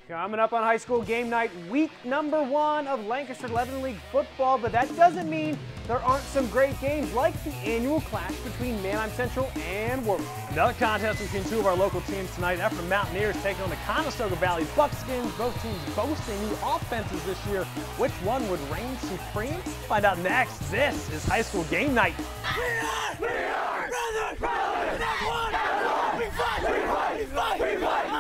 Coming up on high school game night, week number 1 of Lancaster 11 League football, but that doesn't mean there aren't some great games like the annual clash between Manheim Central and Warwick. Another contest between two of our local teams tonight. Ephrata Mountaineers taking on the Conestoga Valley Buckskins. Both teams boasting new offenses this year. Which one would reign supreme? Find out next. This is high school game night. We are brothers, that's one. We fight.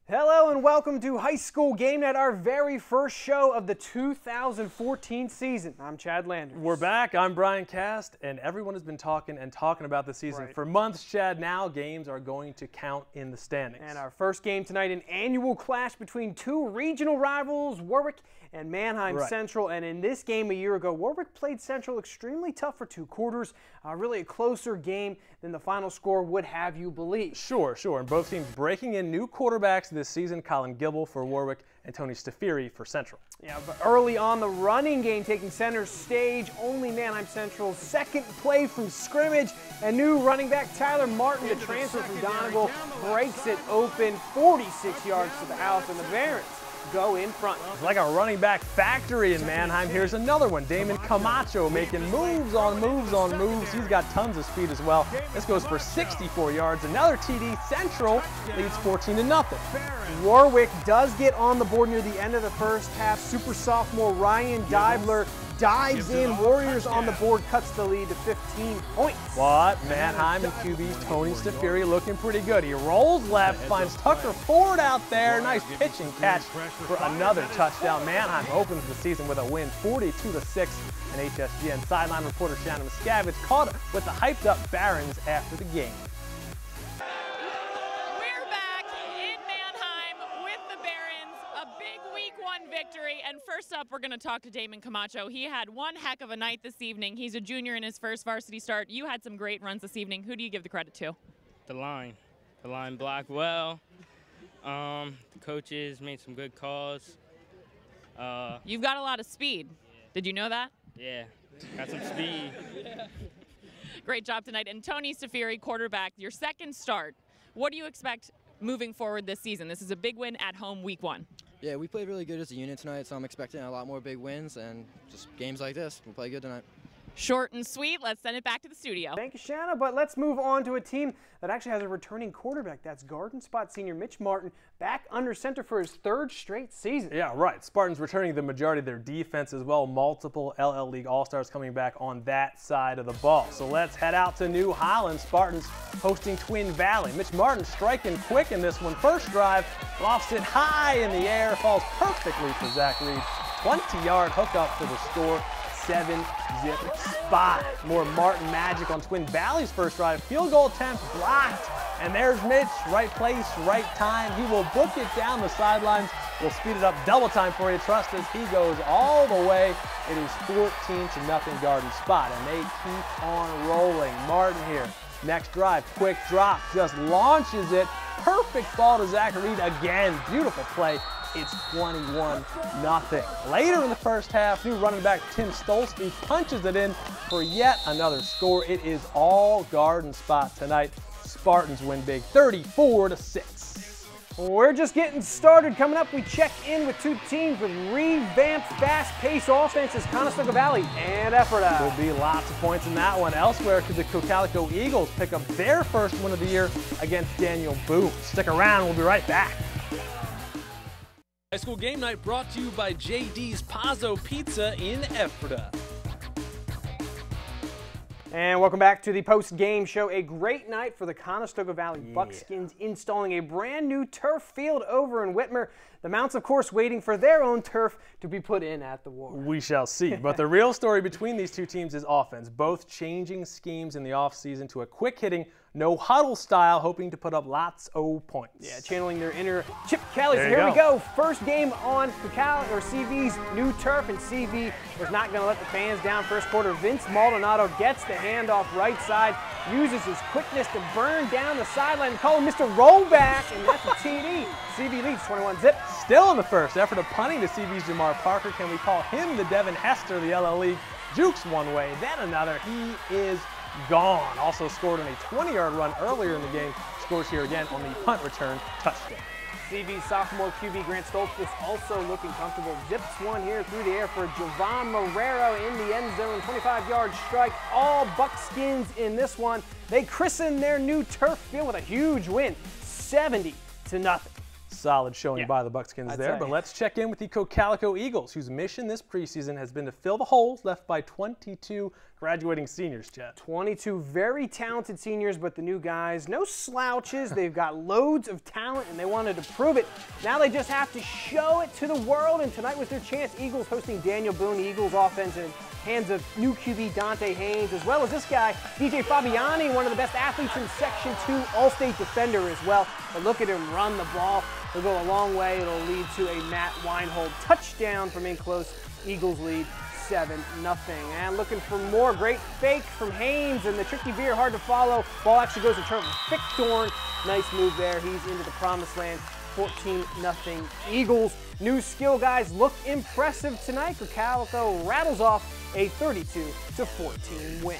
Hello and welcome to High School Game Night, our very first show of the 2014 season. I'm Chad Landers. We're back. I'm Bryan Kast, and everyone has been talking about the season for months, Chad. Now games are going to count in the standings. And our first game tonight, an annual clash between two regional rivals, Warwick and Manheim Central. And in this game a year ago, Warwick played Central extremely tough for 2 quarters. Really a closer game than the final score would have you believe. Sure. And both teams breaking in new quarterbacks this season. Colin Gibble for Warwick and Tony Stafiri for Central. Yeah, but early on, the running game taking center stage. Only Manheim Central's second play from scrimmage. And new running back Tyler Martin, the transfer from Donegal, breaks it open 46 yards to the house, and the Barons go in front. It's like a running back factory in Manheim. Here's another one. Damon Camacho making moves on moves. He's got tons of speed as well. This goes for 64 yards. Another TD. Central leads 14-0. Warwick does get on the board near the end of the first half. Super sophomore Ryan Dibler dives in. Warriors on the board, cuts the lead to 15 points. But Manheim and QB's Tony Stafiri looking pretty good. He rolls left, finds Tucker Ford out there. Nice pitch and catch for another touchdown. Manheim opens the season with a win, 42-6. And HSGN sideline reporter Shannon Miscavige caught with the hyped-up Barons after the game. Victory, and first up we're going to talk to Damon Camacho. He had one heck of a night this evening. He's a junior in his first varsity start. You had some great runs this evening. Who do you give the credit to? The line blocked well. The coaches made some good calls. You've got a lot of speed. Did you know that? Yeah, got some speed. Great job tonight. And Tony Stafiri, quarterback, your second start. What do you expect moving forward this season? This is a big win at home week 1. Yeah, we played really good as a unit tonight, so I'm expecting a lot more big wins, and just games like this, we'll play good tonight. Short and sweet. Let's send it back to the studio. Thank you, Shanna. But let's move on to a team that actually has a returning quarterback. That's Garden Spot senior Mitch Martin, back under center for his 3rd straight season. Yeah, right. Spartans returning the majority of their defense as well. Multiple LL League All-Stars coming back on that side of the ball. So let's head out to New Holland. Spartans hosting Twin Valley. Mitch Martin striking quick in this one. First drive, lofts it high in the air, falls perfectly for Zach Reed. 20-yard hookup for the score. 7-zip spot. More Martin magic on Twin Valley's first drive. Field goal attempt blocked. And there's Mitch. Right place, right time. He will book it down the sidelines. We'll speed it up double time for you. Trust us, he goes all the way. It is 14-0 Garden Spot. And they keep on rolling. Martin here. Next drive, quick drop. Just launches it. Perfect ball to Zach Reed again. Beautiful play. It's 21-0. Later in the first half, new running back Tim Stolsky punches it in for yet another score. It is all Garden Spot tonight. Spartans win big, 34-6. We're just getting started. Coming up, we check in with two teams with revamped, fast-paced offenses, Conestoga Valley and Ephrata. There'll be lots of points in that one. Elsewhere, could the Cocalico Eagles pick up their first win of the year against Daniel Boone? Stick around. We'll be right back. High School Game Night brought to you by JD's Pazzo Pizza in Ephrata. And welcome back to the post-game show. A great night for the Conestoga Valley Buckskins, installing a brand new turf field over in Whitmer. The Mounts, of course, waiting for their own turf to be put in at the War. We shall see. But the real story between these two teams is offense, both changing schemes in the offseason to a quick-hitting, no-huddle style, hoping to put up lots of points. Yeah, channeling their inner Chip Kelly. So There you here we go. go. First game on CV's new turf, and CV was not going to let the fans down. First quarter, Vince Maldonado gets the handoff right side, uses his quickness to burn down the sideline and call him Mr. Rollback, and that's a TD. CV leads 21-zip. Still in the first, effort of punting to CV's Jamar Parker. Can we call him the Devin Hester of the LL League? Jukes one way, then another. He is gone. Also scored on a 20-yard run earlier in the game. Scores here again on the punt return touchdown. CV's sophomore QB Grant Stoltz is also looking comfortable. Zips one here through the air for Javon Marrero in the end zone. 25-yard strike. All Buckskins in this one. They christen their new turf field with a huge win, 70-0. Solid showing by the Buckskins I'd there, say. but let's check in with the Cocalico Eagles, whose mission this preseason has been to fill the holes left by 22 graduating seniors, Chad. 22 very talented seniors, but the new guys, no slouches. They've got loads of talent, and they wanted to prove it. Now they just have to show it to the world, and tonight was their chance. Eagles hosting Daniel Boone. Eagles offense in hands of new QB Dante Haynes, as well as this guy, DJ Fabiani, one of the best athletes in Section 2, All-State defender as well. But look at him run the ball. It'll go a long way. It'll lead to a Matt Weinhold touchdown from in close. Eagles lead 7-0. And looking for more. Great fake from Haynes, and the tricky veer, hard to follow. Ball actually goes to Trevor Fickthorn. Nice move there. He's into the promised land. 14-0 Eagles. New skill guys look impressive tonight. Cocalico rattles off a 32-14 win.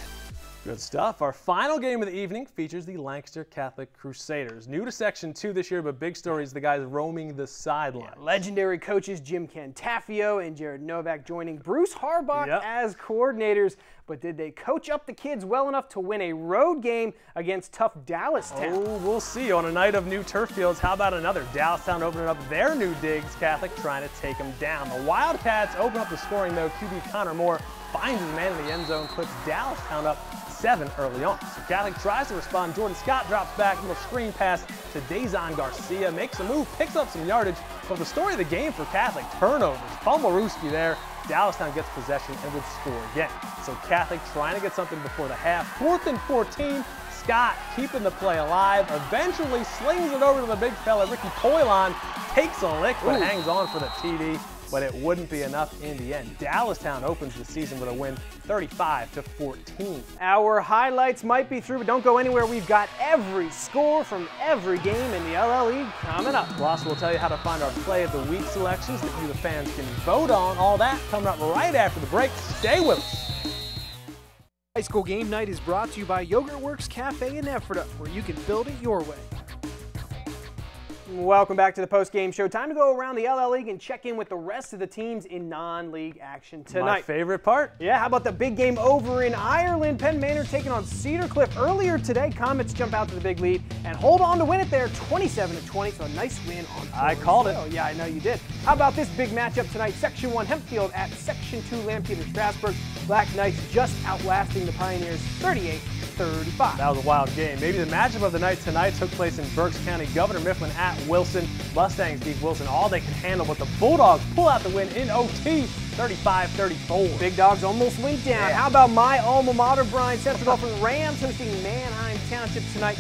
Good stuff. Our final game of the evening features the Lancaster Catholic Crusaders. New to Section 2 this year, but big stories, the guys roaming the sideline. Legendary coaches Jim Cantafio and Jared Novak joining Bruce Harbach as coordinators. But did they coach up the kids well enough to win a road game against tough Dallastown? Oh, we'll see. On a night of new turf fields, how about another? Dallastown opening up their new digs. Catholic trying to take them down. The Wildcats open up the scoring, though. QB Connor Moore finds his man in the end zone, puts Dallastown up 7 early on. So Catholic tries to respond. Jordan Scott drops back, little screen pass to Dazon Garcia, makes a move, picks up some yardage. But the story of the game for Catholic, turnovers. Pomeruski there. Dallastown gets possession and would score again. So Catholic trying to get something before the half. 4th and 14. Scott keeping the play alive. Eventually slings it over to the big fella. Ricky Poilon takes a lick, but hangs on for the TD. But it wouldn't be enough in the end. Dallastown opens the season with a win, 35-14. Our highlights might be through, but don't go anywhere. We've got every score from every game in the LL League coming up. Plus, we'll tell you how to find our Play of the Week selections that you, the fans, can vote on. All that coming up right after the break. Stay with us. High School Game Night is brought to you by Yogurt Works Cafe in Ephrata, where you can build it your way. Welcome back to the post-game show. Time to go around the LL League and check in with the rest of the teams in non-league action tonight. My favorite part. Yeah, how about the big game over in Ireland? Penn Manor taking on Cedar Cliff earlier today. Comets jump out to the big lead and hold on to win it there, 27-20. So a nice win on. I called it. Yeah, I know you did. How about this big matchup tonight? Section 1 Hempfield at Section 2 Lampeter Strasburg. Black Knights just outlasting the Pioneers, 38-35. That was a wild game. Maybe the matchup of the night tonight took place in Berks County. Governor Mifflin at Wilson. Mustangs beat Wilson all they could handle, but the Bulldogs pull out the win in OT, 35-34. Big Dogs almost went down. How about my alma mater, Bryan Central Dolphin Rams hosting Manheim Township tonight.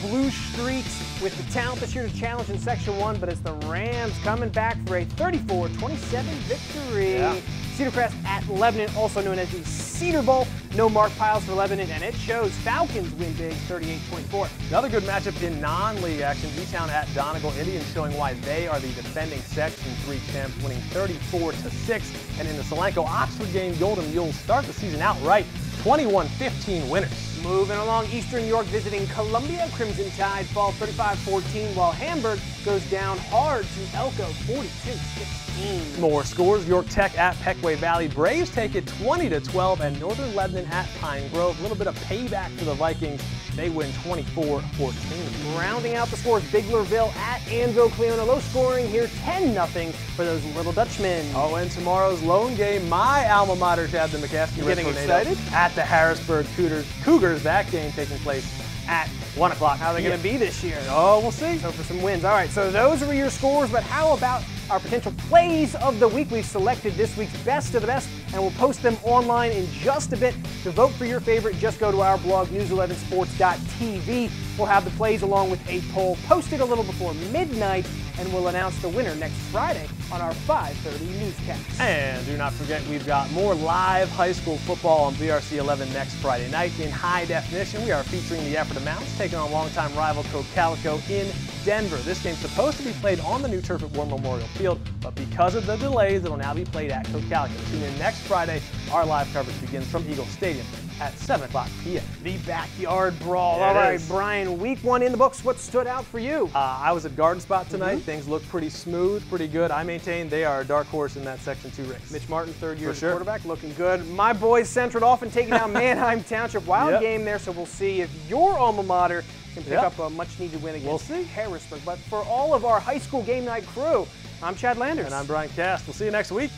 Blue Streaks with the talent this year to challenge in Section 1, but it's the Rams coming back for a 34-27 victory. Cedar Crest at Lebanon, also known as the Cedar Bowl. No Mark Piles for Lebanon, and it shows Falcons win big, 38-24. Another good matchup in non-league action. E-Town at Donegal. Indians showing why they are the defending Section 3 champs, winning 34-6. And in the Solanco-Oxford game, Golden Mules start the season outright, 21-15 winners. Moving along, Eastern York visiting Columbia. Crimson Tide fall 35-14, while Hamburg goes down hard to Elko 42-16. More scores, York Tech at Peckway Valley. Braves take it 20-12, and Northern Lebanon at Pine Grove. A little bit of payback for the Vikings. They win 24-14. Rounding out the scores, Biglerville at Anvil Cleona. Low scoring here, 10-0 for those Little Dutchmen. Oh, and tomorrow's lone game, my alma mater, Chad the McCaskey. Getting excited? At the Harrisburg Cougars. That game taking place at 1 o'clock. How are they going to be this year? Oh, we'll see. So for some wins. All right, so those were your scores, but how about our potential plays of the week? We've selected this week's best of the best, and we'll post them online in just a bit. To vote for your favorite, just go to our blog, news11sports.tv. We'll have the plays along with a poll posted a little before midnight, and we'll announce the winner next Friday on our 5:30 newscast. And do not forget, we've got more live high school football on VRC 11 next Friday night in high definition. We are featuring the Ephrata Mounts taking on longtime rival Cocalico in Denver. This game's supposed to be played on the new turf at War Memorial Field, but because of the delays, it'll now be played at Cocalico. Tune in next Friday. Our live coverage begins from Eagle Stadium at 7 o'clock p.m. The backyard brawl. There All it right, is. Brian, week 1 in the books. What stood out for you? I was at Garden Spot tonight. Things look pretty smooth, pretty good. I maintain they are a dark horse in that Section 2 race. Mitch Martin, third year For sure. quarterback, looking good. My boys Central Dauphin taking down Manheim Township. Wild game there, so we'll see if your alma mater can pick up a much-needed win against Harrisburg. But for all of our high school game night crew, I'm Chad Landers. And I'm Bryan Kast. We'll see you next week.